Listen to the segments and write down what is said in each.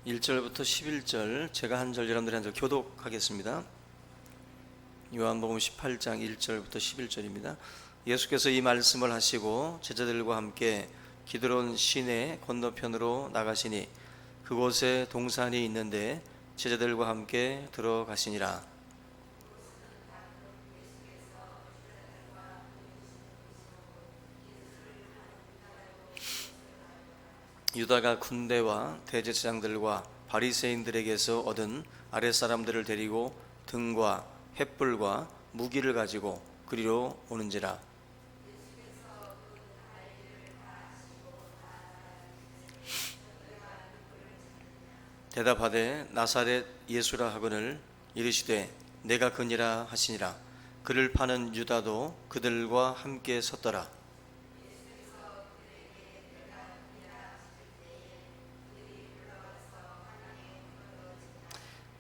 1절부터 11절 제가 한 절 여러분들이 한 절 교독하겠습니다. 요한복음 18장 1절부터 11절입니다. 예수께서 이 말씀을 하시고 제자들과 함께 기드론 시내 건너편으로 나가시니 그곳에 동산이 있는데 제자들과 함께 들어가시니라. 유다가 군대와 대제사장들과 바리새인들에게서 얻은 아랫사람들을 데리고 등과 횃불과 무기를 가지고 그리로 오는지라. 대답하되 나사렛 예수라 하거늘 이르시되 내가 그니라 하시니라. 그를 파는 유다도 그들과 함께 섰더라.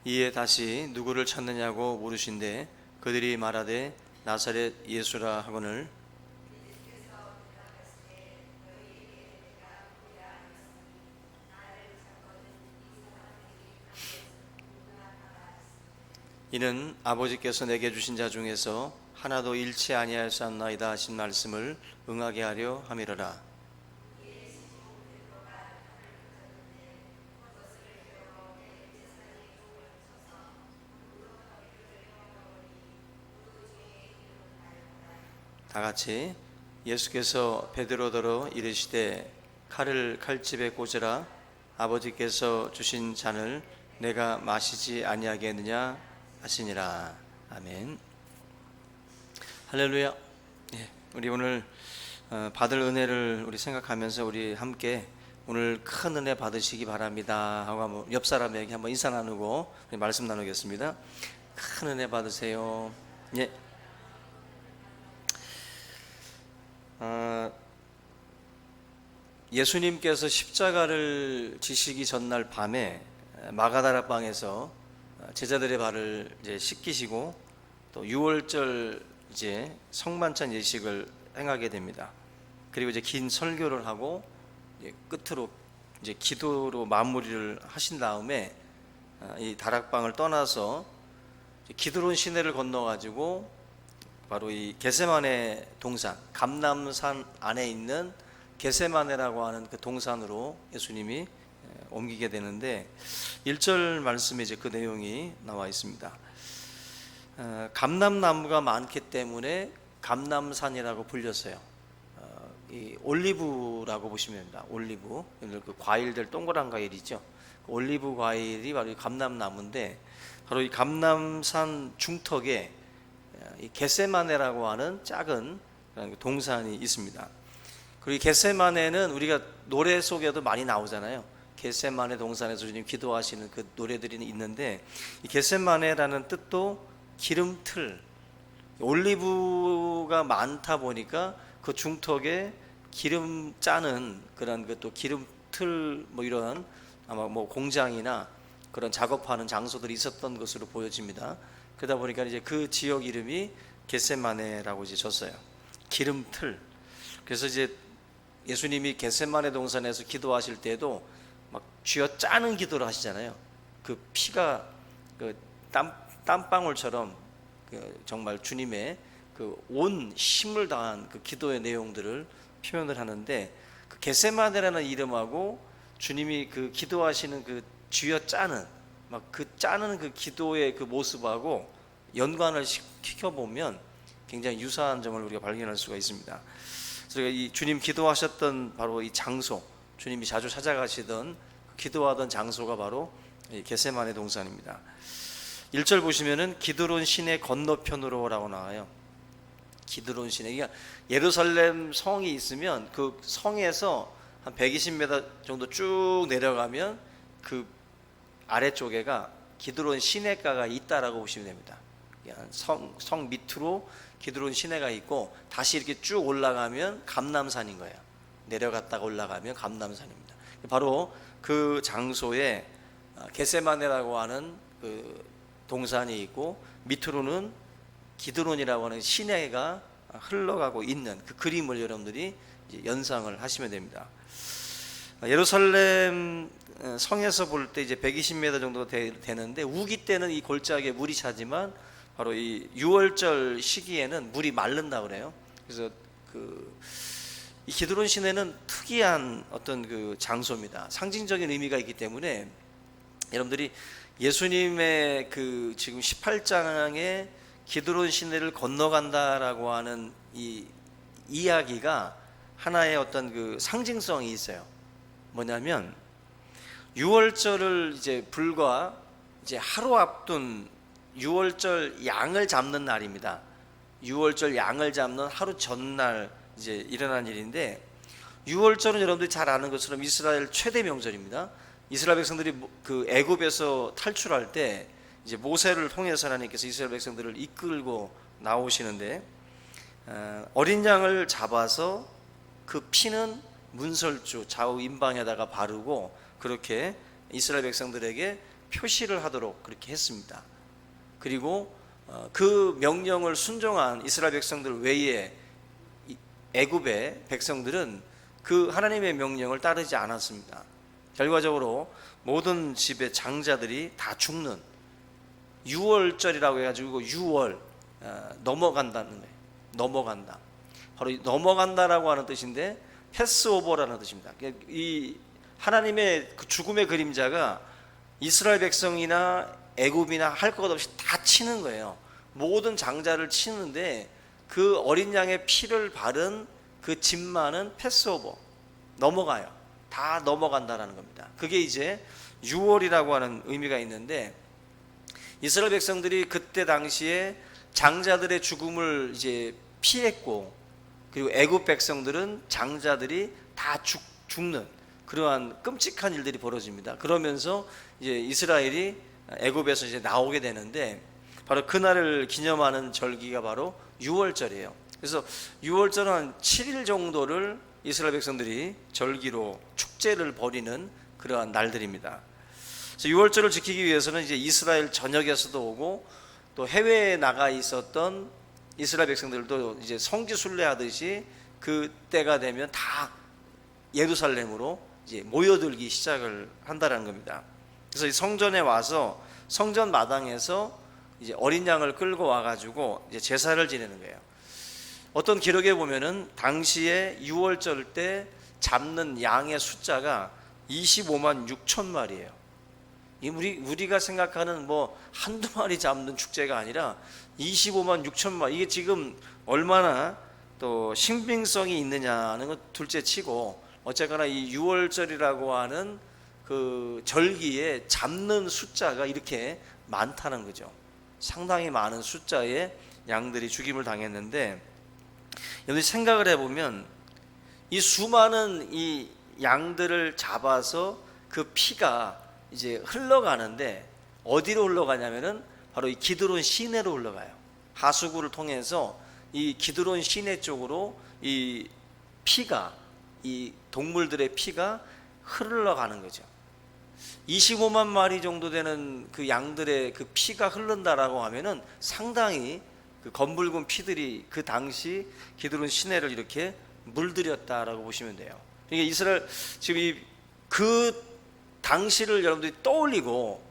이에 다시 누구를 찾느냐고 물으신대 그들이 말하되 나사렛 예수라 하거늘 이는 아버지께서 내게 주신 자 중에서 하나도 잃지 아니하였사옵나이다 하신 말씀을 응하게 하려 함이로라. 다 같이 예수께서 베드로더러 이르시되 칼을 칼집에 꽂으라. 아버지께서 주신 잔을 내가 마시지 아니하겠느냐 하시니라. 아멘. 할렐루야. 우리 오늘 받을 은혜를 우리 생각하면서 우리 함께 오늘 큰 은혜 받으시기 바랍니다 하고 한번 옆 사람에게 한번 인사 나누고 우리 말씀 나누겠습니다. 큰 은혜 받으세요. 예수님께서 십자가를 지시기 전날 밤에 마가다락방에서 제자들의 발을 이제 씻기시고 또 유월절 이제 성만찬 예식을 행하게 됩니다. 그리고 이제 긴 설교를 하고 이제 끝으로 이제 기도로 마무리를 하신 다음에 이 다락방을 떠나서 기드론 시내를 건너 가지고 바로 이 겟세마네 동산, 감람산 안에 있는 겟세마네라고 하는 그 동산으로 예수님이 옮기게 되는데 1절 말씀에 이제 그 내용이 나와 있습니다. 감람나무가 많기 때문에 감람산이라고 불렸어요. 이 올리브라고 보시면 됩니다. 올리브, 그 과일들 동그란 과일이죠. 올리브 과일이 바로 이 감람나무인데 바로 이 감람산 중턱에 이 겟세마네라고 하는 작은 동산이 있습니다. 그리고 이 겟세마네는 우리가 노래 속에도 많이 나오잖아요. 겟세마네 동산에서 주님 기도하시는 그 노래들이 있는데 이 겟세마네라는 뜻도 기름틀, 올리브가 많다 보니까 그 중턱에 기름 짜는 그런 또 기름틀 뭐 이런 아마 뭐 공장이나 그런 작업하는 장소들이 있었던 것으로 보여집니다. 그러다 보니까 이제 그 지역 이름이 겟세마네라고 이제 졌어요. 기름틀. 그래서 이제 예수님이 겟세마네 동산에서 기도하실 때도 막 쥐어 짜는 기도를 하시잖아요. 그 피가 그 땀방울처럼 그 정말 주님의 그 온 힘을 다한 그 기도의 내용들을 표현을 하는데 그 겟세마네라는 이름하고 주님이 그 기도하시는 그 쥐어 짜는 막 그 짜는 그 기도의 그 모습하고 연관을 시켜보면 굉장히 유사한 점을 우리가 발견할 수가 있습니다. 그래서 이 주님 기도하셨던 바로 이 장소, 주님이 자주 찾아가시던 기도하던 장소가 바로 이 겟세마네 동산입니다. 1절 보시면은 기드론 시내 건너편으로라고 나와요. 기드론 시내. 그러니까 예루살렘 성이 있으면 그 성에서 한 120m 정도 쭉 내려가면 그 아래쪽에가 기드론 시내가가 있다라고 보시면 됩니다. 성 밑으로 기드론 시내가 있고 다시 이렇게 쭉 올라가면 감람산인 거예요. 내려갔다가 올라가면 감람산입니다. 바로 그 장소에 겟세마네라고 하는 그 동산이 있고 밑으로는 기드론이라고 하는 시내가 흘러가고 있는 그 그림을 여러분들이 이제 연상을 하시면 됩니다. 예루살렘 성에서 볼 때 이제 120m 정도 되는데 우기 때는 이 골짜기에 물이 차지만 바로 이 6월절 시기에는 물이 마른다 그래요. 그래서 이 기드론 시내는 특이한 어떤 그 장소입니다. 상징적인 의미가 있기 때문에 여러분들이 예수님의 그 지금 18장의 기드론 시내를 건너간다라고 하는 이 이야기가 하나의 어떤 그 상징성이 있어요. 뭐냐면 6월절을 이제 불과 이제 하루 앞둔 6월절 양을 잡는 날입니다. 6월절 양을 잡는 하루 전날 이제 일어난 일인데 6월절은 여러분들이 잘 아는 것처럼 이스라엘 최대 명절입니다. 이스라엘 백성들이 그 애굽에서 탈출할 때 이제 모세를 통해서 하나님께서 이스라엘 백성들을 이끌고 나오시는데 어린 양을 잡아서 그 피는 문설주 좌우 임방에다가 바르고 그렇게 이스라엘 백성들에게 표시를 하도록 그렇게 했습니다. 그리고 그 명령을 순종한 이스라엘 백성들 외에 애굽의 백성들은 그 하나님의 명령을 따르지 않았습니다. 결과적으로 모든 집의 장자들이 다 죽는 6월절이라고 해가지고 6월 넘어간다는 거예요. 넘어간다. 바로 넘어간다라고 하는 뜻인데 패스오버라는 뜻입니다. 이 하나님의 그 죽음의 그림자가 이스라엘 백성이나 애굽이나 할 것 없이 다 치는 거예요. 모든 장자를 치는데 그 어린 양의 피를 바른 그 집만은 패스오버, 넘어가요. 다 넘어간다라는 겁니다. 그게 이제 6월이라고 하는 의미가 있는데 이스라엘 백성들이 그때 당시에 장자들의 죽음을 이제 피했고 그리고 애굽 백성들은 장자들이 다 죽는 그러한 끔찍한 일들이 벌어집니다. 그러면서 이제 이스라엘이 애굽에서 이제 나오게 되는데 바로 그날을 기념하는 절기가 바로 6월절이에요. 그래서 6월절은 한 7일 정도를 이스라엘 백성들이 절기로 축제를 벌이는 그러한 날들입니다. 그래서 6월절을 지키기 위해서는 이제 이스라엘 전역에서도 오고 또 해외에 나가 있었던 이스라엘 백성들도 이제 성지 순례하듯이 그 때가 되면 다 예루살렘으로 이제 모여들기 시작을 한다는 겁니다. 그래서 이 성전에 와서 성전 마당에서 이제 어린 양을 끌고 와가지고 이제 제사를 지내는 거예요. 어떤 기록에 보면은 당시에 6월절 때 잡는 양의 숫자가 25만 6천 마리예요. 우리가 생각하는 뭐 한두 마리 잡는 축제가 아니라 25만 6천 마리. 이게 지금 얼마나 또 신빙성이 있느냐는 건 둘째 치고 어쨌거나 이 6월절이라고 하는 그 절기에 잡는 숫자가 이렇게 많다는 거죠. 상당히 많은 숫자의 양들이 죽임을 당했는데 여러분이 생각을 해보면 이 수많은 이 양들을 잡아서 그 피가 이제 흘러가는데 어디로 흘러가냐면은 바로 이 기드론 시내로 흘러가요. 하수구를 통해서 이 기드론 시내 쪽으로 이 피가 이 동물들의 피가 흘러가는 거죠. 25만 마리 정도 되는 그 양들의 그 피가 흐른다라고 하면은 상당히 그 검붉은 피들이 그 당시 기드론 시내를 이렇게 물들였다라고 보시면 돼요. 그러니까 이스라엘 지금 그 당시를 여러분들이 떠올리고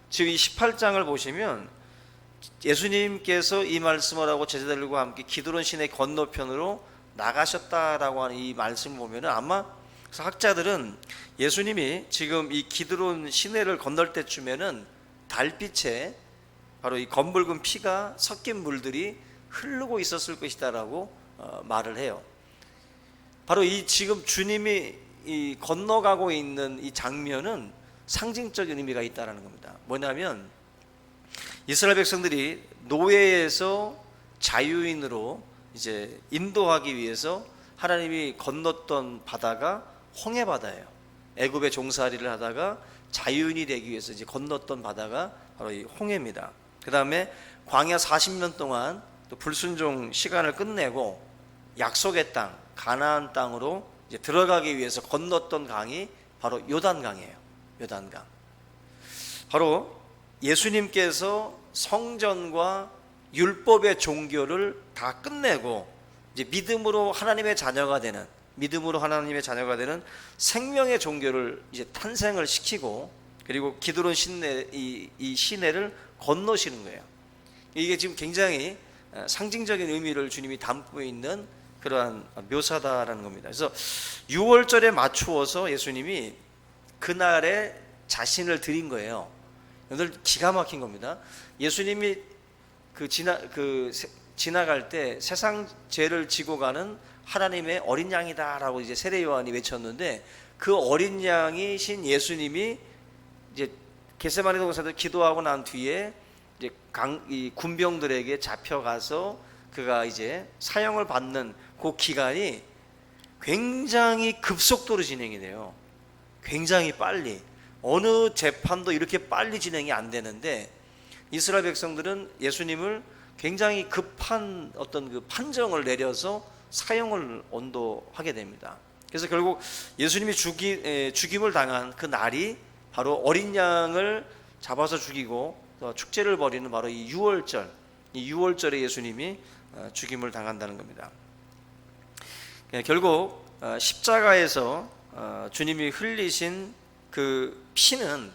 지금 이 18장을 보시면 예수님께서 이 말씀을 하고 제자들과 함께 기드론 시내 건너편으로 나가셨다라고 하는 이 말씀을 보면은 아마 그래서 학자들은 예수님이 지금 이 기드론 시내를 건널 때쯤에는 달빛에 바로 이 검붉은 피가 섞인 물들이 흐르고 있었을 것이다라고 말을 해요. 바로 이 지금 주님이 이 건너가고 있는 이 장면은 상징적인 의미가 있다라는 겁니다. 뭐냐면 이스라엘 백성들이 노예에서 자유인으로 이제 인도하기 위해서 하나님이 건넜던 바다가 홍해 바다예요. 애굽에 종살이를 하다가 자유인이 되기 위해서 이제 건넜던 바다가 바로 이 홍해입니다. 그 다음에 광야 40년 동안 또 불순종 시간을 끝내고 약속의 땅 가나안 땅으로 이제 들어가기 위해서 건넜던 강이 바로 요단강이에요. 요단강. 바로 예수님께서 성전과 율법의 종교를 다 끝내고 이제 믿음으로 하나님의 자녀가 되는 믿음으로 하나님의 자녀가 되는 생명의 종교를 이제 탄생을 시키고, 그리고 기드론 시내, 이 시내를 건너시는 거예요. 이게 지금 굉장히 상징적인 의미를 주님이 담고 있는 그러한 묘사다라는 겁니다. 그래서 6월절에 맞추어서 예수님이 그날에 자신을 드린 거예요. 오늘 기가 막힌 겁니다. 예수님이 지나갈 때 세상 죄를 지고 가는 하나님의 어린 양이다라고 이제 세례 요한이 외쳤는데, 그 어린 양이신 예수님이 이제 겟세마네 동산에서 기도하고 난 뒤에 이제 이 군병들에게 잡혀가서 그가 이제 사형을 받는 그 기간이 굉장히 급속도로 진행이 돼요. 굉장히 빨리. 어느 재판도 이렇게 빨리 진행이 안 되는데, 이스라엘 백성들은 예수님을 굉장히 급한 어떤 그 판정을 내려서 사형을 언도하게 됩니다. 그래서 결국 예수님이 죽임을 당한 그 날이 바로 어린 양을 잡아서 죽이고 축제를 벌이는 바로 이 6월절, 이 6월절에 예수님이 죽임을 당한다는 겁니다. 결국 십자가에서 주님이 흘리신 그 피는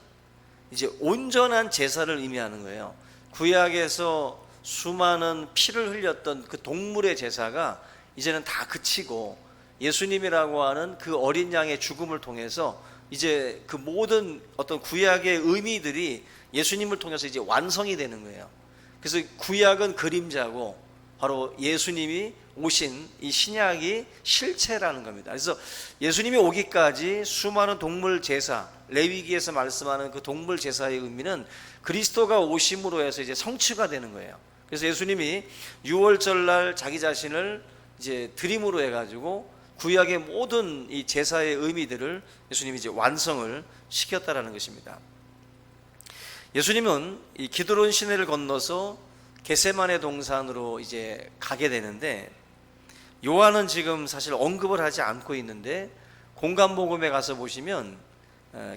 이제 온전한 제사를 의미하는 거예요. 구약에서 수많은 피를 흘렸던 그 동물의 제사가 이제는 다 그치고, 예수님이라고 하는 그 어린 양의 죽음을 통해서 이제 그 모든 어떤 구약의 의미들이 예수님을 통해서 이제 완성이 되는 거예요. 그래서 구약은 그림자고 바로 예수님이 오신 이 신약이 실체라는 겁니다. 그래서 예수님이 오기까지 수많은 동물 제사, 레위기에서 말씀하는 그 동물 제사의 의미는 그리스도가 오심으로 해서 이제 성취가 되는 거예요. 그래서 예수님이 6월절 날 자기 자신을 이제 드림으로 해가지고 구약의 모든 이 제사의 의미들을 예수님이 이제 완성을 시켰다라는 것입니다. 예수님은 이 기드론 시내를 건너서 겟세마네 동산으로 이제 가게 되는데, 요한은 지금 사실 언급을 하지 않고 있는데 공간복음에 가서 보시면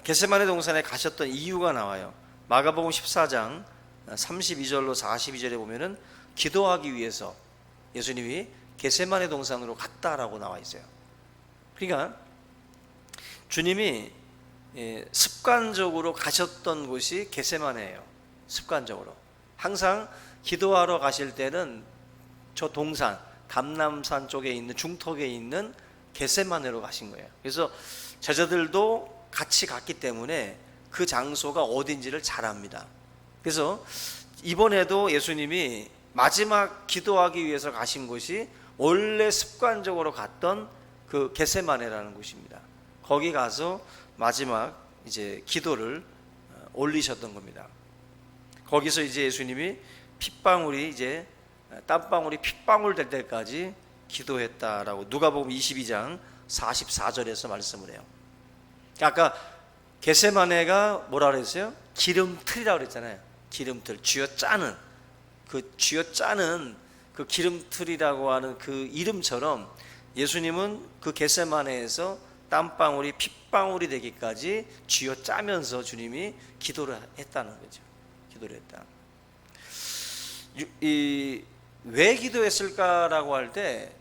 겟세마네 동산에 가셨던 이유가 나와요. 마가복음 14장 32절로 42절에 보면은 기도하기 위해서 예수님이 겟세마네 동산으로 갔다라고 나와 있어요. 그러니까 주님이 습관적으로 가셨던 곳이 겟세마네예요. 습관적으로 항상 기도하러 가실 때는 저 동산 감람산 쪽에 있는 중턱에 있는 겟세마네로 가신 거예요. 그래서 제자들도 같이 갔기 때문에 그 장소가 어딘지를 잘 압니다. 그래서 이번에도 예수님이 마지막 기도하기 위해서 가신 곳이 원래 습관적으로 갔던 그 겟세마네라는 곳입니다. 거기 가서 마지막 이제 기도를 올리셨던 겁니다. 거기서 이제 예수님이 땀방울이 핏방울 될 때까지 기도했다라고 누가복음 22장 44절에서 말씀을 해요. 아까 겟세마네가 뭐라 그랬어요? 기름틀이라고 그랬잖아요. 기름틀, 쥐어짜는 그 기름틀이라고 하는 그 이름처럼 예수님은 그 겟세마네에서 땀방울이 핏방울이 되기까지 쥐어짜면서 주님이 기도를 했다는 거죠. 기도를 했다. 왜 기도했을까라고 할 때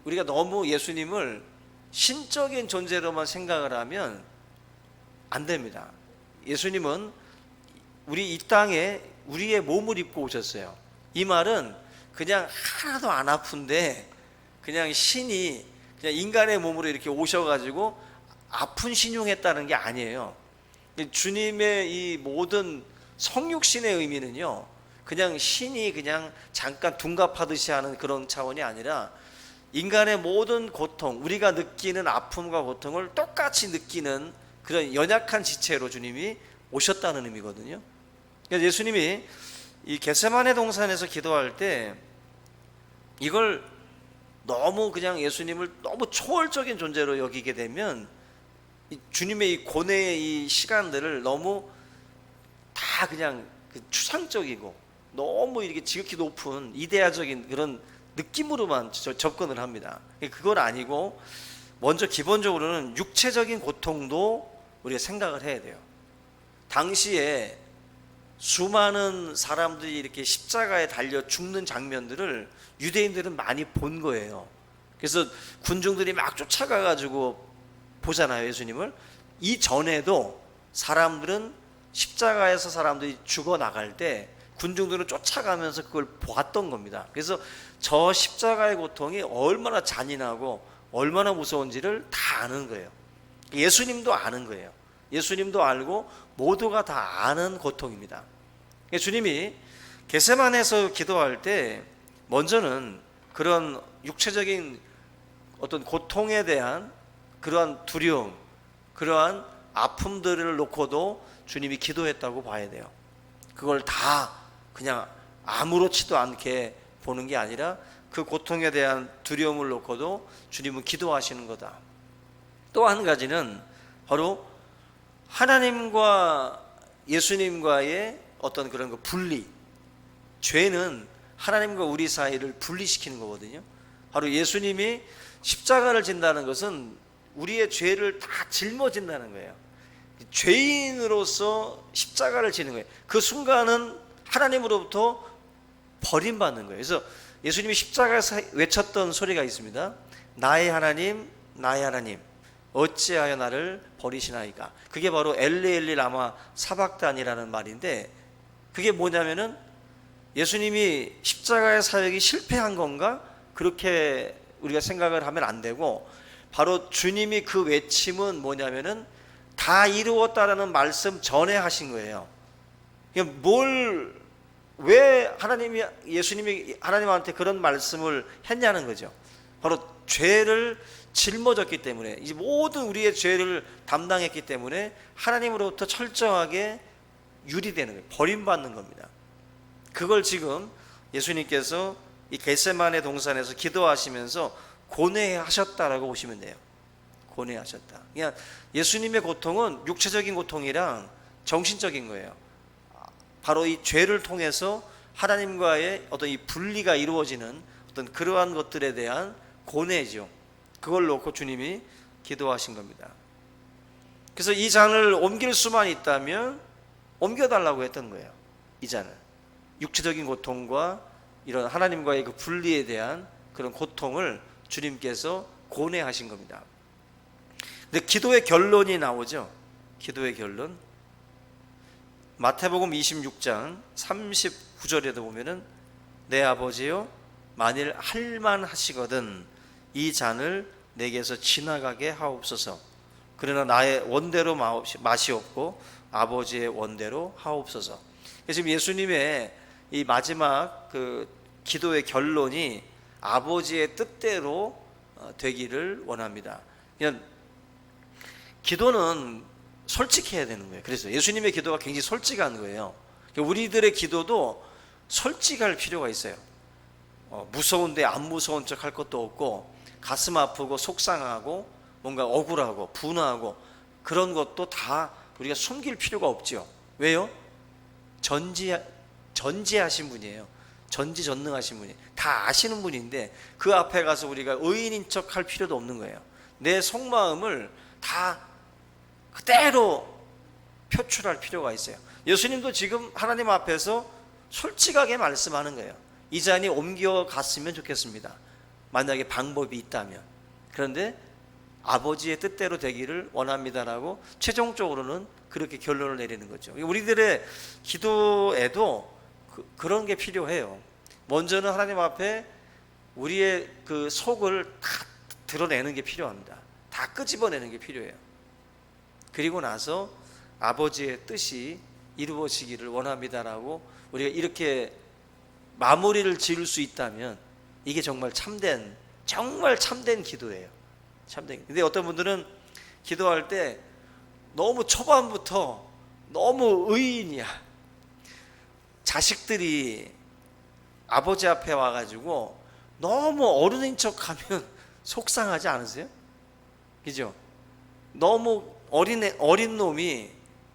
우리가 너무 예수님을 신적인 존재로만 생각을 하면 안 됩니다. 예수님은 우리 이 땅에 우리의 몸을 입고 오셨어요. 이 말은 그냥 하나도 안 아픈데 그냥 신이 그냥 인간의 몸으로 이렇게 오셔가지고 아픈 신용했다는 게 아니에요. 주님의 이 모든 성육신의 의미는요, 그냥 신이 그냥 잠깐 둔갑하듯이 하는 그런 차원이 아니라 인간의 모든 고통, 우리가 느끼는 아픔과 고통을 똑같이 느끼는 그런 연약한 지체로 주님이 오셨다는 의미거든요. 그러니까 예수님이 이 겟세마네 동산에서 기도할 때 이걸 너무 그냥 예수님을 너무 초월적인 존재로 여기게 되면 주님의 이 고뇌의 이 시간들을 너무 다 그냥 추상적이고 너무 이렇게 지극히 높은 이데아적인 그런 느낌으로만 접근을 합니다. 그건 아니고 먼저 기본적으로는 육체적인 고통도 우리가 생각을 해야 돼요. 당시에 수많은 사람들이 이렇게 십자가에 달려 죽는 장면들을 유대인들은 많이 본 거예요. 그래서 군중들이 막 쫓아가 가지고 보잖아요, 예수님을. 이전에도 사람들은 십자가에서 사람들이 죽어 나갈 때 군중들은 쫓아가면서 그걸 보았던 겁니다. 그래서 저 십자가의 고통이 얼마나 잔인하고 얼마나 무서운지를 다 아는 거예요. 예수님도 아는 거예요. 예수님도 알고 모두가 다 아는 고통입니다. 주님이 겟세마네에서 기도할 때 먼저는 그런 육체적인 어떤 고통에 대한 그러한 두려움, 그러한 아픔들을 놓고도 주님이 기도했다고 봐야 돼요. 그걸 다 그냥 아무렇지도 않게 보는 게 아니라 그 고통에 대한 두려움을 놓고도 주님은 기도하시는 거다. 또 한 가지는 바로 하나님과 예수님과의 어떤 그런 거 분리. 죄는 하나님과 우리 사이를 분리시키는 거거든요. 바로 예수님이 십자가를 진다는 것은 우리의 죄를 다 짊어진다는 거예요. 죄인으로서 십자가를 지는 거예요. 그 순간은 하나님으로부터 버림받는 거예요. 그래서 예수님이 십자가에서 외쳤던 소리가 있습니다. 나의 하나님, 나의 하나님, 어찌하여 나를 버리시나이까. 그게 바로 엘리 라마 사박단이라는 말인데, 그게 뭐냐면은 예수님이 십자가의 사역이 실패한 건가? 그렇게 우리가 생각을 하면 안 되고, 바로 주님이 그 외침은 뭐냐면은 다 이루었다라는 말씀 전에 하신 거예요. 왜 예수님이 하나님한테 그런 말씀을 했냐는 거죠. 바로 죄를 짊어졌기 때문에, 이제 모든 우리의 죄를 담당했기 때문에 하나님으로부터 철저하게 유리되는 거예요. 버림받는 겁니다. 그걸 지금 예수님께서 이 겟세마네 동산에서 기도하시면서 고뇌하셨다라고 보시면 돼요. 고뇌하셨다. 그냥 예수님의 고통은 육체적인 고통이랑 정신적인 거예요. 바로 이 죄를 통해서 하나님과의 어떤 이 분리가 이루어지는 어떤 그러한 것들에 대한 고뇌죠. 그걸 놓고 주님이 기도하신 겁니다. 그래서 이 잔을 옮길 수만 있다면 옮겨달라고 했던 거예요. 이 잔을. 육체적인 고통과 이런 하나님과의 그 분리에 대한 그런 고통을 주님께서 고뇌하신 겁니다. 근데 기도의 결론이 나오죠. 기도의 결론. 마태복음 26장 39절에도 보면은 내 아버지여 만일 할만하시거든 이 잔을 내게서 지나가게 하옵소서. 그러나 나의 원대로 마시옵고 아버지의 원대로 하옵소서. 지금 예수님의 이 마지막 그 기도의 결론이 아버지의 뜻대로 되기를 원합니다. 그냥 기도는 솔직해야 되는 거예요. 그래서 예수님의 기도가 굉장히 솔직한 거예요. 우리들의 기도도 솔직할 필요가 있어요. 무서운데 안 무서운 척 할 것도 없고, 가슴 아프고 속상하고 뭔가 억울하고 분하고 그런 것도 다 우리가 숨길 필요가 없죠. 왜요? 전지하신 분이에요. 전지전능하신 분이 다 아시는 분인데 그 앞에 가서 우리가 의인인 척 할 필요도 없는 거예요. 내 속마음을 다 그대로 표출할 필요가 있어요. 예수님도 지금 하나님 앞에서 솔직하게 말씀하는 거예요. 이 잔이 옮겨갔으면 좋겠습니다. 만약에 방법이 있다면. 그런데 아버지의 뜻대로 되기를 원합니다라고 최종적으로는 그렇게 결론을 내리는 거죠. 우리들의 기도에도 그런 게 필요해요. 먼저는 하나님 앞에 우리의 그 속을 다 드러내는 게 필요합니다. 다 끄집어내는 게 필요해요. 그리고 나서 아버지의 뜻이 이루어지기를 원합니다라고 우리가 이렇게 마무리를 지을 수 있다면 이게 정말 참된 기도예요. 참된. 근데 어떤 분들은 기도할 때 너무 초반부터 너무 의인이야. 자식들이 아버지 앞에 와가지고 너무 어른인 척하면 속상하지 않으세요? 그죠? 너무 어린 놈이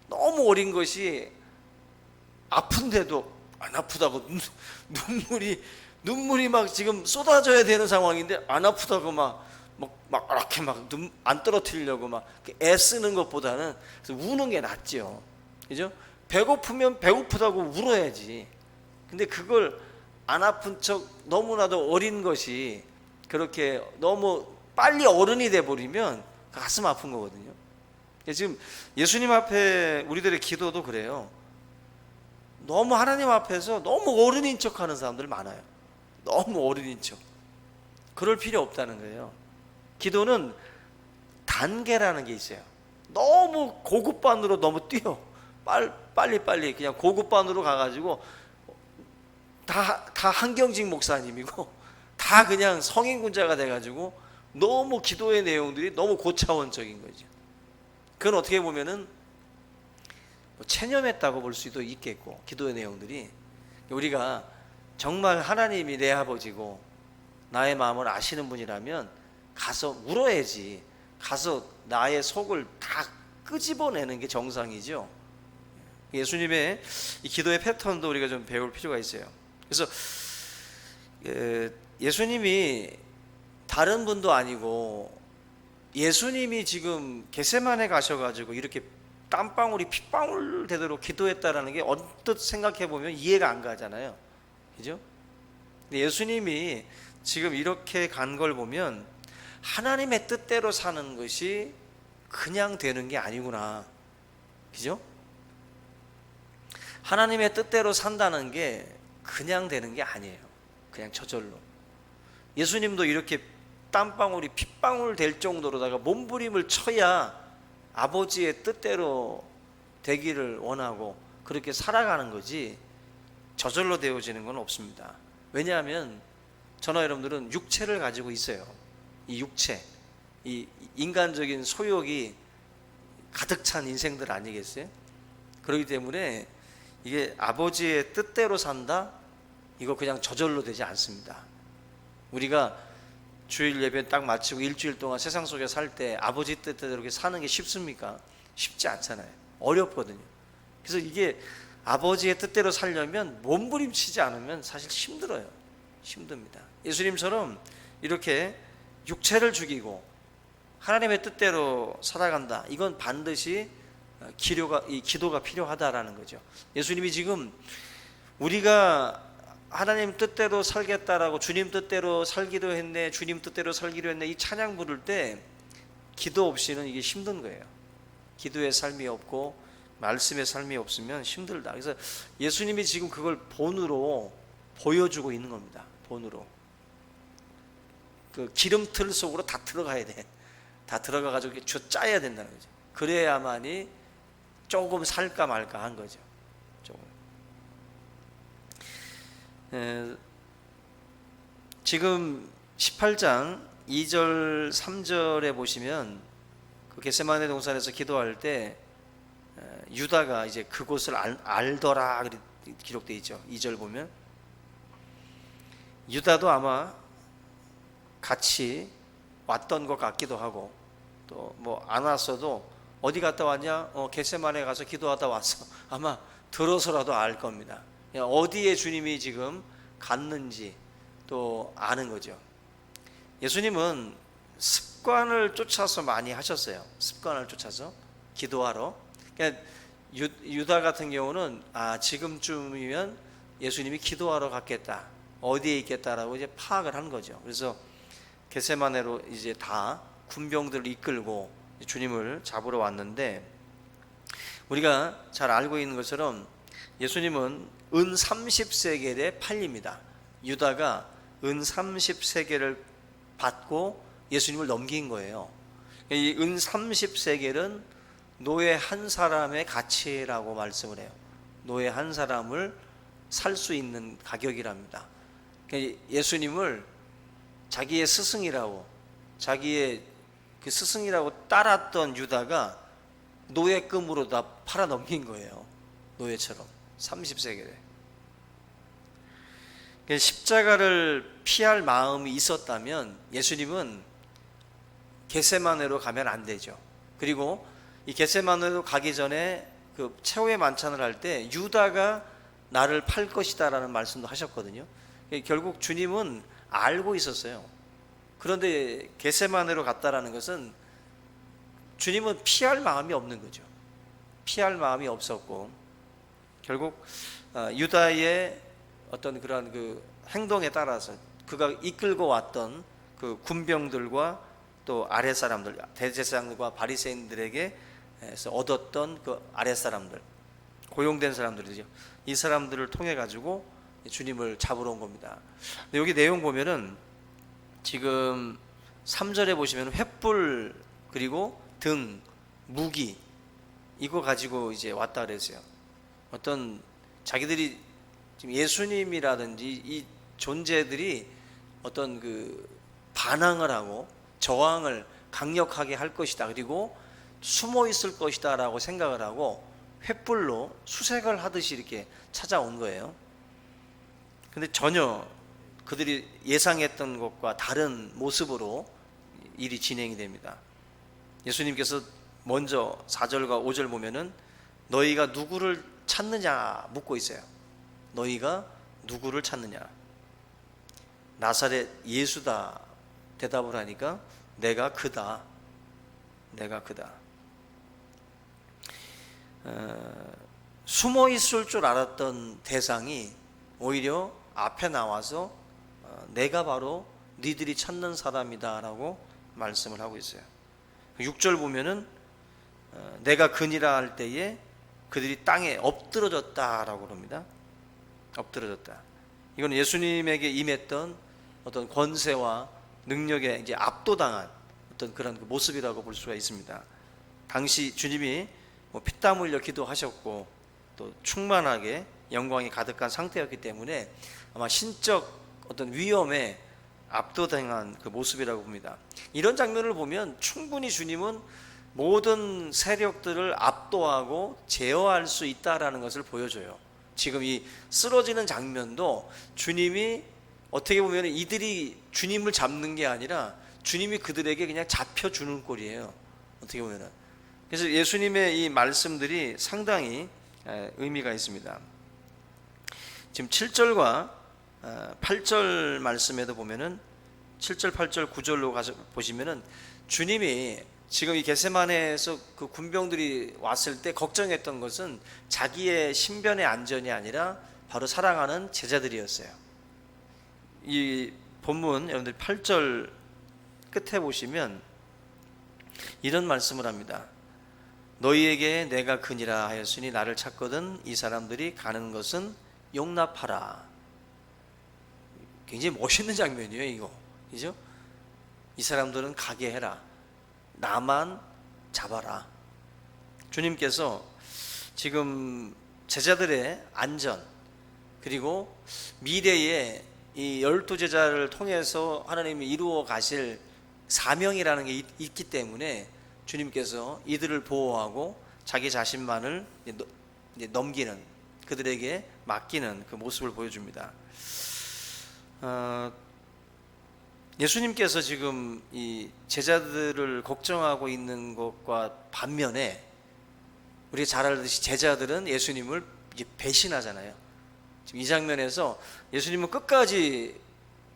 너무 어린 것이 아픈데도 안 아프다고 눈물이 막 지금 쏟아져야 되는 상황인데 안 아프다고 막 이렇게 막 안 떨어뜨리려고 막 애쓰는 것보다는 우는 게 낫죠. 그죠? 배고프면 배고프다고 울어야지. 근데 그걸 안 아픈 척 너무나도 어린 것이 그렇게 너무 빨리 어른이 돼버리면 가슴 아픈 거거든요. 지금 예수님 앞에 우리들의 기도도 그래요. 너무 하나님 앞에서 너무 어른인 척하는 사람들 많아요. 너무 어른인 척. 그럴 필요 없다는 거예요. 기도는 단계라는 게 있어요. 너무 고급반으로 너무 뛰어. 빨리 그냥 고급반으로 가가지고 다 한경직 목사님이고 다 그냥 성인군자가 돼가지고 너무 기도의 내용들이 너무 고차원적인 거죠. 그건 어떻게 보면은 체념했다고 볼 수도 있겠고, 기도의 내용들이 우리가 정말 하나님이 내 아버지고 나의 마음을 아시는 분이라면 가서 물어야지. 가서 나의 속을 다 끄집어내는 게 정상이죠. 예수님의 이 기도의 패턴도 우리가 좀 배울 필요가 있어요. 그래서 예수님이 다른 분도 아니고 예수님이 지금 겟세마네 가셔가지고 이렇게 땀방울이 핏방울 되도록 기도했다라는 게 언뜻 생각해 보면 이해가 안 가잖아요. 그죠? 근데 예수님이 지금 이렇게 간 걸 보면 하나님의 뜻대로 사는 것이 그냥 되는 게 아니구나. 그죠? 하나님의 뜻대로 산다는 게 그냥 되는 게 아니에요. 그냥 저절로. 예수님도 이렇게 땀방울이 핏방울 될 정도로다가 몸부림을 쳐야 아버지의 뜻대로 되기를 원하고 그렇게 살아가는 거지 저절로 되어지는 건 없습니다. 왜냐하면 저나 여러분들은 육체를 가지고 있어요. 이 육체, 이 인간적인 소욕이 가득 찬 인생들 아니겠어요? 그렇기 때문에 이게 아버지의 뜻대로 산다? 이거 그냥 저절로 되지 않습니다. 우리가 주일 예배 딱 마치고 일주일 동안 세상 속에 살 때 아버지 뜻대로 이렇게 사는 게 쉽습니까? 쉽지 않잖아요. 어렵거든요. 그래서 이게 아버지의 뜻대로 살려면 몸부림치지 않으면 사실 힘들어요. 힘듭니다. 예수님처럼 이렇게 육체를 죽이고 하나님의 뜻대로 살아간다. 이건 반드시 기도가 필요하다라는 거죠. 예수님이 지금 우리가 하나님 뜻대로 살겠다라고 주님 뜻대로 살기로 했네, 주님 뜻대로 살기로 했네, 이 찬양 부를 때 기도 없이는 이게 힘든 거예요. 기도의 삶이 없고 말씀의 삶이 없으면 힘들다. 그래서 예수님이 지금 그걸 본으로 보여주고 있는 겁니다. 본으로. 그 기름틀 속으로 다 들어가야 돼. 다 들어가가지고 짜야 된다는 거죠. 그래야만이 조금 살까 말까 한 거죠. 조금. 지금 18장 2절 3절에 보시면 그 겟세마네 동산에서 기도할 때 유다가 이제 그곳을 알더라 기록되어 있죠. 2절 보면 유다도 아마 같이 왔던 것 같기도 하고 또 뭐 안 왔어도 어디 갔다 왔냐? 겟세마네 가서 기도하다 왔어. 아마 들어서라도 알 겁니다. 어디에 주님이 지금 갔는지 또 아는 거죠. 예수님은 습관을 쫓아서 많이 하셨어요. 습관을 쫓아서 기도하러. 그러니까 유다 같은 경우는 지금쯤이면 예수님이 기도하러 갔겠다, 어디에 있겠다라고 이제 파악을 한 거죠. 그래서 겟세마네로 이제 다 군병들을 이끌고 주님을 잡으러 왔는데, 우리가 잘 알고 있는 것처럼 예수님은 은 30세겔에 팔립니다. 유다가 은 30세겔을 받고 예수님을 넘긴 거예요. 이 은 30세겔은 노예 한 사람의 가치라고 말씀을 해요. 노예 한 사람을 살 수 있는 가격이랍니다. 예수님을 자기의 스승이라고, 자기의 그 스승이라고 따랐던 유다가 노예금으로 다 팔아 넘긴 거예요. 노예처럼 30세겔에. 십자가를 피할 마음이 있었다면 예수님은 겟세마네로 가면 안 되죠. 그리고 이 겟세마네로 가기 전에 그 최후의 만찬을 할 때 유다가 나를 팔 것이다라는 말씀도 하셨거든요. 결국 주님은 알고 있었어요. 그런데 겟세마네로 갔다라는 것은 주님은 피할 마음이 없는 거죠. 피할 마음이 없었고 결국 유다의 어떤 그런 그 행동에 따라서 그가 이끌고 왔던 그 군병들과 또 아랫사람들, 대제사장들과 바리새인들에게 얻었던 그 아랫사람들, 고용된 사람들이죠. 이 사람들을 통해 가지고 주님을 잡으러 온 겁니다. 근데 여기 내용 보면은 지금 3절에 보시면 횃불 그리고 등, 무기 이거 가지고 이제 왔다 그랬어요. 어떤 자기들이 지금 예수님이라든지 이 존재들이 어떤 그 반항을 하고 저항을 강력하게 할 것이다. 그리고 숨어 있을 것이다 라고 생각을 하고 횃불로 수색을 하듯이 이렇게 찾아온 거예요. 근데 전혀 그들이 예상했던 것과 다른 모습으로 일이 진행이 됩니다. 예수님께서 먼저 4절과 5절 보면은 너희가 누구를 찾느냐 묻고 있어요. 너희가 누구를 찾느냐. 나사렛 예수다 대답을 하니까 내가 그다. 내가 그다. 숨어 있을 줄 알았던 대상이 오히려 앞에 나와서 내가 바로 니들이 찾는 사람이다 라고 말씀을 하고 있어요. 6절 보면은 내가 그니라 할 때에 그들이 땅에 엎드러졌다 라고 합니다. 엎드러졌다. 이건 예수님에게 임했던 어떤 권세와 능력에 이제 압도당한 어떤 그런 모습이라고 볼 수가 있습니다. 당시 주님이 피땀 흘려 기도하셨고 또 충만하게 영광이 가득한 상태였기 때문에 아마 신적 어떤 위험에 압도당한 그 모습이라고 봅니다. 이런 장면을 보면 충분히 주님은 모든 세력들을 압도하고 제어할 수 있다라는 것을 보여줘요. 지금 이 쓰러지는 장면도 주님이 어떻게 보면 이들이 주님을 잡는 게 아니라 주님이 그들에게 그냥 잡혀주는 꼴이에요. 어떻게 보면은. 그래서 예수님의 이 말씀들이 상당히 의미가 있습니다. 지금 7절과 8절 말씀에도 보면은 7절, 8절, 9절로 가서 보시면은 주님이 지금 이 겟세마네에서 그 군병들이 왔을 때 걱정했던 것은 자기의 신변의 안전이 아니라 바로 사랑하는 제자들이었어요. 이 본문 여러분들 8절 끝에 보시면 이런 말씀을 합니다. 너희에게 내가 그니라 하였으니 나를 찾거든 이 사람들이 가는 것은 용납하라. 굉장히 멋있는 장면이에요, 이거. 그죠? 이 사람들은 가게 해라. 나만 잡아라. 주님께서 지금 제자들의 안전 그리고 미래에 이 12제자를 통해서 하나님이 이루어 가실 사명이라는 게 있기 때문에 주님께서 이들을 보호하고 자기 자신만을 넘기는, 그들에게 맡기는 그 모습을 보여줍니다. 예수님께서 지금 이 제자들을 걱정하고 있는 것과 반면에 우리가 잘 알듯이 제자들은 예수님을 이제 배신하잖아요. 지금 이 장면에서 예수님은 끝까지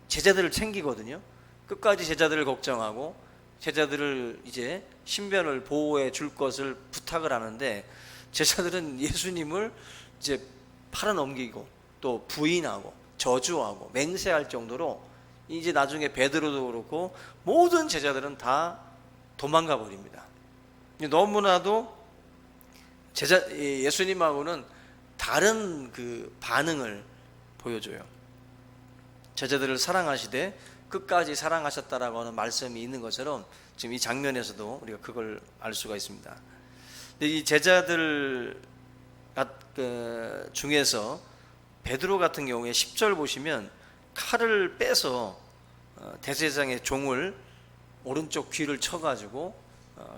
제자들을 챙기거든요. 끝까지 제자들을 걱정하고 제자들을 이제 신변을 보호해 줄 것을 부탁을 하는데 제자들은 예수님을 이제 팔아넘기고 또 부인하고 저주하고 맹세할 정도로 이제 나중에 베드로도 그렇고 모든 제자들은 다 도망가 버립니다. 너무나도 예수님하고는 다른 그 반응을 보여줘요. 제자들을 사랑하시되 끝까지 사랑하셨다라고 하는 말씀이 있는 것처럼 지금 이 장면에서도 우리가 그걸 알 수가 있습니다. 근데 이 제자들 중에서 베드로 같은 경우에 10절 보시면 칼을 빼서 대제사장의 종을 오른쪽 귀를 쳐가지고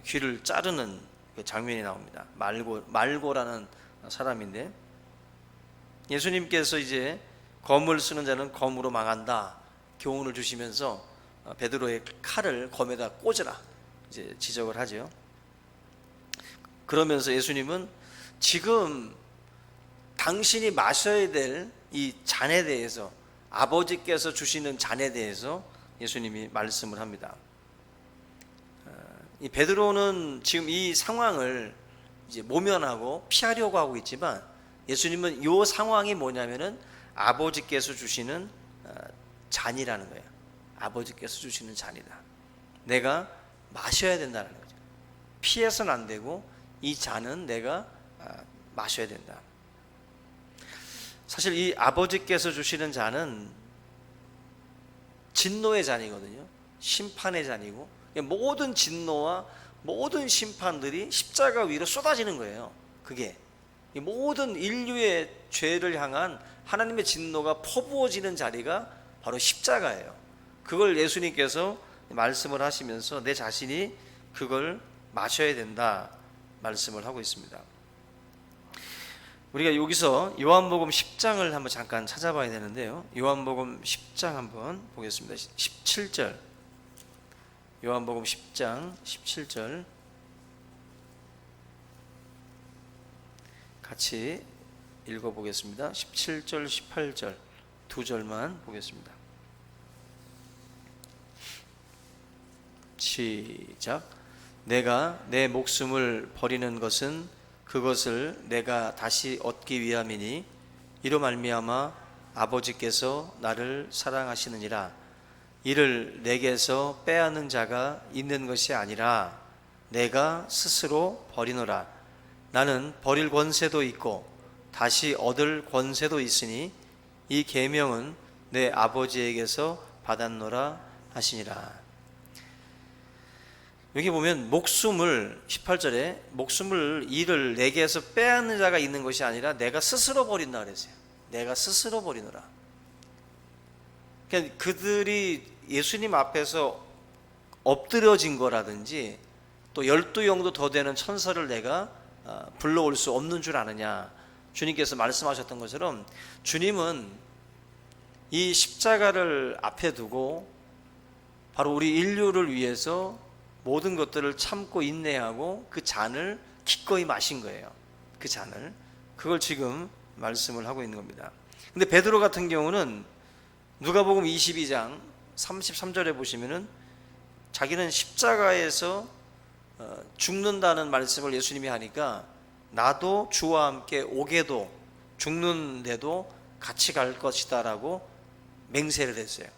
귀를 자르는 그 장면이 나옵니다. 말고라는 사람인데 예수님께서 이제 검을 쓰는 자는 검으로 망한다 교훈을 주시면서 베드로의 칼을 검에다 꽂으라 이제 지적을 하죠. 그러면서 예수님은 지금 당신이 마셔야 될 이 잔에 대해서 아버지께서 주시는 잔에 대해서 예수님이 말씀을 합니다. 이 베드로는 지금 이 상황을 이제 모면하고 피하려고 하고 있지만 예수님은 이 상황이 뭐냐면은 아버지께서 주시는 잔이라는 거예요. 아버지께서 주시는 잔이다. 내가 마셔야 된다는 거죠. 피해서는 안 되고 이 잔은 내가 마셔야 된다. 사실 이 아버지께서 주시는 잔은 진노의 잔이거든요. 심판의 잔이고 모든 진노와 모든 심판들이 십자가 위로 쏟아지는 거예요. 그게 모든 인류의 죄를 향한 하나님의 진노가 퍼부어지는 자리가 바로 십자가예요. 그걸 예수님께서 말씀을 하시면서 내 자신이 그걸 마셔야 된다 말씀을 하고 있습니다. 우리가 여기서 요한복음 10장을 한번 잠깐 찾아봐야 되는데요. 요한복음 10장 한번 보겠습니다. 17절. 요한복음 10장 17절 같이 읽어보겠습니다. 17절 18절 두 절만 보겠습니다. 시작. 내가 내 목숨을 버리는 것은 그것을 내가 다시 얻기 위함이니 이로 말미암아 아버지께서 나를 사랑하시느니라. 이를 내게서 빼앗는 자가 있는 것이 아니라 내가 스스로 버리노라. 나는 버릴 권세도 있고 다시 얻을 권세도 있으니 이 계명은 내 아버지에게서 받았노라 하시니라. 여기 보면 목숨을 18절에 목숨을 이를 내게서 빼앗는 자가 있는 것이 아니라 내가 스스로 버린다 그랬어요. 내가 스스로 버리노라. 그러니까 그들이 예수님 앞에서 엎드려진 거라든지 또 12영도 더 되는 천사를 내가 불러올 수 없는 줄 아느냐. 주님께서 말씀하셨던 것처럼 주님은 이 십자가를 앞에 두고 바로 우리 인류를 위해서 모든 것들을 참고 인내하고 그 잔을 기꺼이 마신 거예요. 그 잔을. 그걸 지금 말씀을 하고 있는 겁니다. 근데 베드로 같은 경우는 누가복음 22장 33절에 보시면은 자기는 십자가에서 죽는다는 말씀을 예수님이 하니까 나도 주와 함께 오게도 죽는데도 같이 갈 것이다 라고 맹세를 했어요.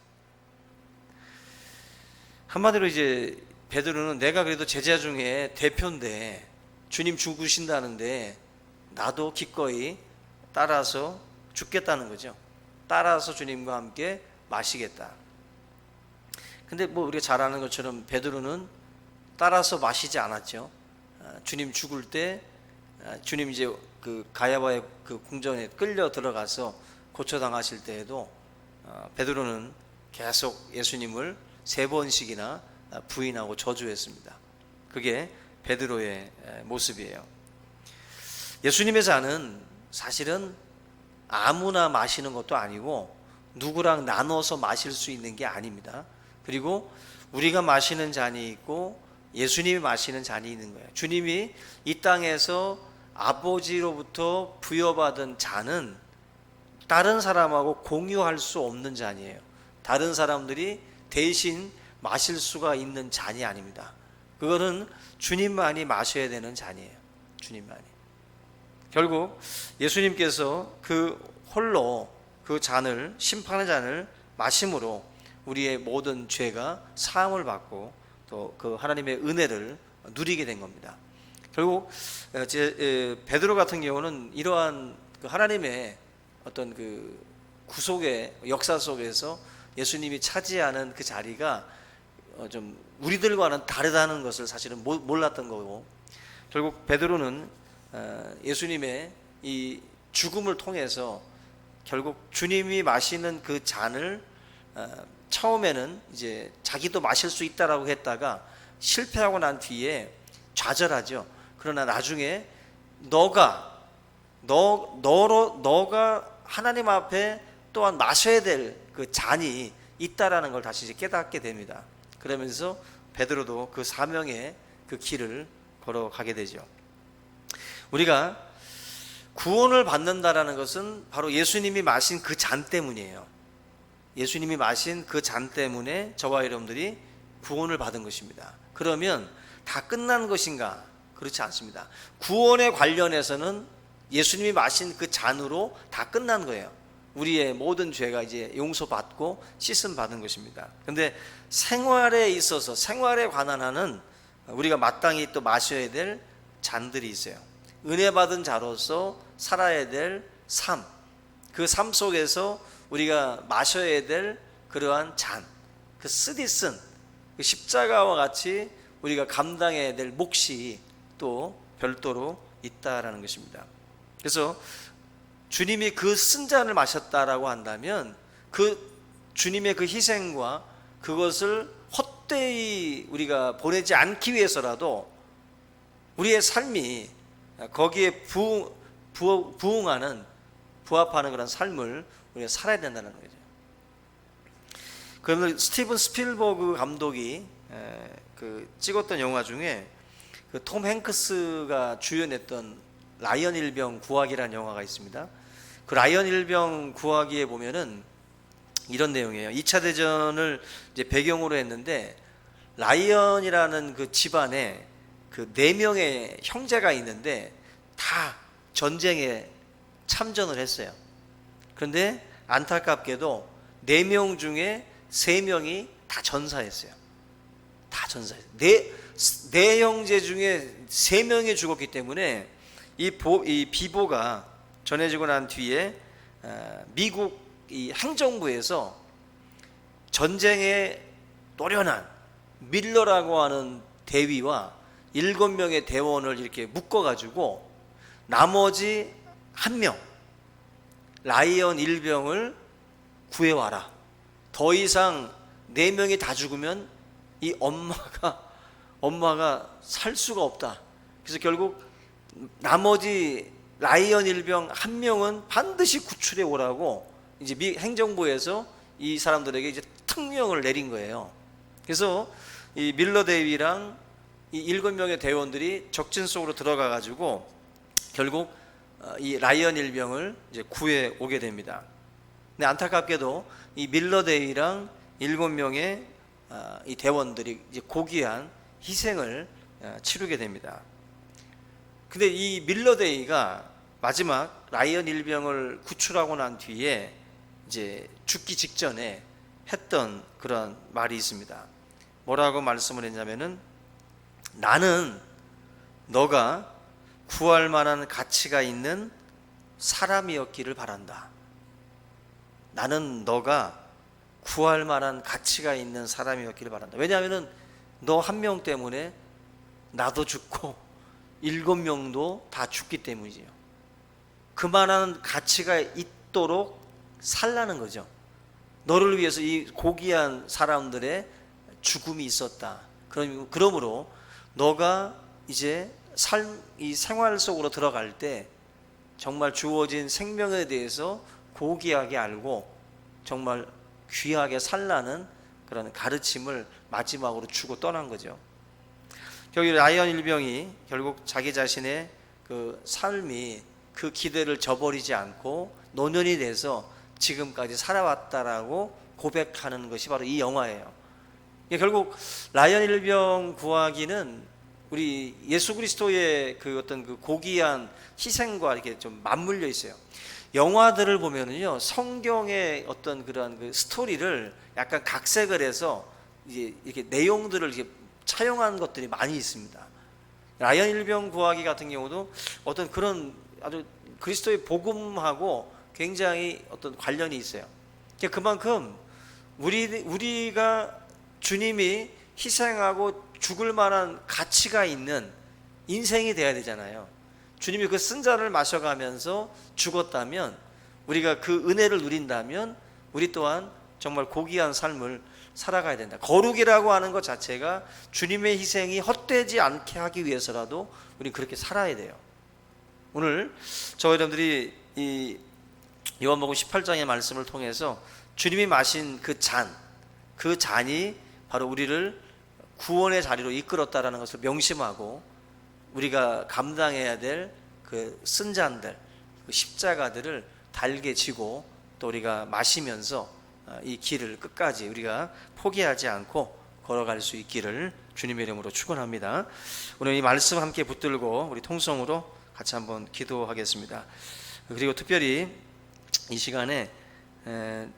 한마디로 이제 베드로는 내가 그래도 제자 중에 대표인데 주님 죽으신다는데 나도 기꺼이 따라서 죽겠다는 거죠. 따라서 주님과 함께 마시겠다. 근데 뭐 우리가 잘 아는 것처럼 베드로는 따라서 마시지 않았죠. 주님 죽을 때 주님 이제 그 가야바의 그 궁전에 끌려 들어가서 고초당하실 때에도 베드로는 계속 예수님을 3번씩이나 부인하고 저주했습니다. 그게 베드로의 모습이에요. 예수님의 잔은 사실은 아무나 마시는 것도 아니고 누구랑 나눠서 마실 수 있는 게 아닙니다. 그리고 우리가 마시는 잔이 있고 예수님이 마시는 잔이 있는 거예요. 주님이 이 땅에서 아버지로부터 부여받은 잔은 다른 사람하고 공유할 수 없는 잔이에요. 다른 사람들이 대신 마실 수가 있는 잔이 아닙니다. 그거는 주님만이 마셔야 되는 잔이에요. 주님만이. 결국 예수님께서 그 홀로 그 잔을, 심판의 잔을 마심으로 우리의 모든 죄가 사함을 받고 또 그 하나님의 은혜를 누리게 된 겁니다. 결국 베드로 같은 경우는 이러한 그 하나님의 어떤 그 구속의 역사 속에서 예수님이 차지하는 그 자리가 좀 우리들과는 다르다는 것을 사실은 몰랐던 거고, 결국 베드로는 예수님의 이 죽음을 통해서 결국 주님이 마시는 그 잔을 처음에는 이제 자기도 마실 수 있다라고 했다가 실패하고 난 뒤에 좌절하죠. 그러나 나중에 너가 하나님 앞에 또한 마셔야 될 그 잔이 있다라는 걸 다시 이제 깨닫게 됩니다. 그러면서 베드로도 그 사명의 그 길을 걸어가게 되죠. 우리가 구원을 받는다라는 것은 바로 예수님이 마신 그 잔 때문이에요. 예수님이 마신 그 잔 때문에 저와 여러분들이 구원을 받은 것입니다. 그러면 다 끝난 것인가? 그렇지 않습니다. 구원에 관련해서는 예수님이 마신 그 잔으로 다 끝난 거예요. 우리의 모든 죄가 이제 용서받고 씻음 받은 것입니다. 그런데 생활에 있어서 생활에 관한 하는 우리가 마땅히 또 마셔야 될 잔들이 있어요. 은혜 받은 자로서 살아야 될 삶, 그 삶 속에서 우리가 마셔야 될 그러한 잔, 그 쓰디쓴 그 십자가와 같이 우리가 감당해야 될 몫이 또 별도로 있다라는 것입니다. 그래서 주님이 그 쓴 잔을 마셨다라고 한다면 그 주님의 그 희생과 그것을 헛되이 우리가 보내지 않기 위해서라도 우리의 삶이 거기에 부응하는 부합하는 그런 삶을 우리가 살아야 된다는 거죠. 그러면 스티븐 스필버그 감독이 찍었던 영화 중에 그 톰 행크스가 주연했던 라이언 일병 구하기라는 영화가 있습니다. 그 라이언 일병 구하기에 보면은 이런 내용이에요. 2차 대전을 이제 배경으로 했는데 라이언이라는 그 집안에 그 4명의 형제가 있는데 다 전쟁에 참전을 했어요. 그런데 안타깝게도 4명 중에 3명이 다 전사했어요. 다 전사했어요. 네 형제 중에 3명이 죽었기 때문에 이 비보가 전해지고 난 뒤에 미국 이 행정부에서 전쟁에 노련한 밀러라고 하는 대위와 7명의 대원을 이렇게 묶어가지고 나머지 1명 라이언 일병을 구해와라. 더 이상 4명이 다 죽으면 이 엄마가 살 수가 없다. 그래서 결국 나머지 라이언 일병 1명은 반드시 구출해 오라고 이제 미 행정부에서 이 사람들에게 이제 특명을 내린 거예요. 그래서 이 밀러 대위랑 이 7명의 대원들이 적진 속으로 들어가 가지고 결국 이 라이언 일병을 이제 구해 오게 됩니다. 근데 안타깝게도 이 밀러 대위랑 7명의 이 대원들이 이제 고귀한 희생을 치르게 됩니다. 근데 이 밀러 대위가 마지막 라이언 일병을 구출하고 난 뒤에 이제 죽기 직전에 했던 그런 말이 있습니다. 뭐라고 말씀을 했냐면은 나는 너가 구할 만한 가치가 있는 사람이었기를 바란다. 나는 너가 구할 만한 가치가 있는 사람이었기를 바란다. 왜냐하면은 너 1명 때문에 나도 죽고 7명도 다 죽기 때문이지요. 그만한 가치가 있도록 살라는 거죠. 너를 위해서 이 고귀한 사람들의 죽음이 있었다. 그러므로 너가 이제 이 생활 속으로 들어갈 때 정말 주어진 생명에 대해서 고귀하게 알고 정말 귀하게 살라는 그런 가르침을 마지막으로 주고 떠난 거죠. 결국 라이언 일병이 결국 자기 자신의 그 삶이 그 기대를 저버리지 않고 노년이 돼서 지금까지 살아왔다라고 고백하는 것이 바로 이 영화예요. 결국 라이언 일병 구하기는 우리 예수 그리스도의 그 어떤 그 고귀한 희생과 이렇게 좀 맞물려 있어요. 영화들을 보면은요, 성경의 어떤 그런 그 스토리를 약간 각색을 해서 이제 이렇게 내용들을 이렇게 차용한 것들이 많이 있습니다. 라이언 일병 구하기 같은 경우도 어떤 그런 아주 그리스도의 복음하고 굉장히 어떤 관련이 있어요. 그만큼 우리가 주님이 희생하고 죽을 만한 가치가 있는 인생이 돼야 되잖아요. 주님이 그 쓴 잔을 마셔가면서 죽었다면, 우리가 그 은혜를 누린다면 우리 또한 정말 고귀한 삶을 살아가야 된다. 거룩이라고 하는 것 자체가 주님의 희생이 헛되지 않게 하기 위해서라도 우리는 그렇게 살아야 돼요. 오늘 저와 여러분들이 이 요한복음 18장의 말씀을 통해서 주님이 마신 그 잔이 바로 우리를 구원의 자리로 이끌었다라는 것을 명심하고 우리가 감당해야 될 그 쓴 잔들, 그 십자가들을 달게 지고 또 우리가 마시면서 이 길을 끝까지 우리가 포기하지 않고 걸어갈 수 있기를 주님의 이름으로 축원합니다. 오늘 이 말씀 함께 붙들고 우리 통성으로 같이 한번 기도하겠습니다. 그리고 특별히 이 시간에 에,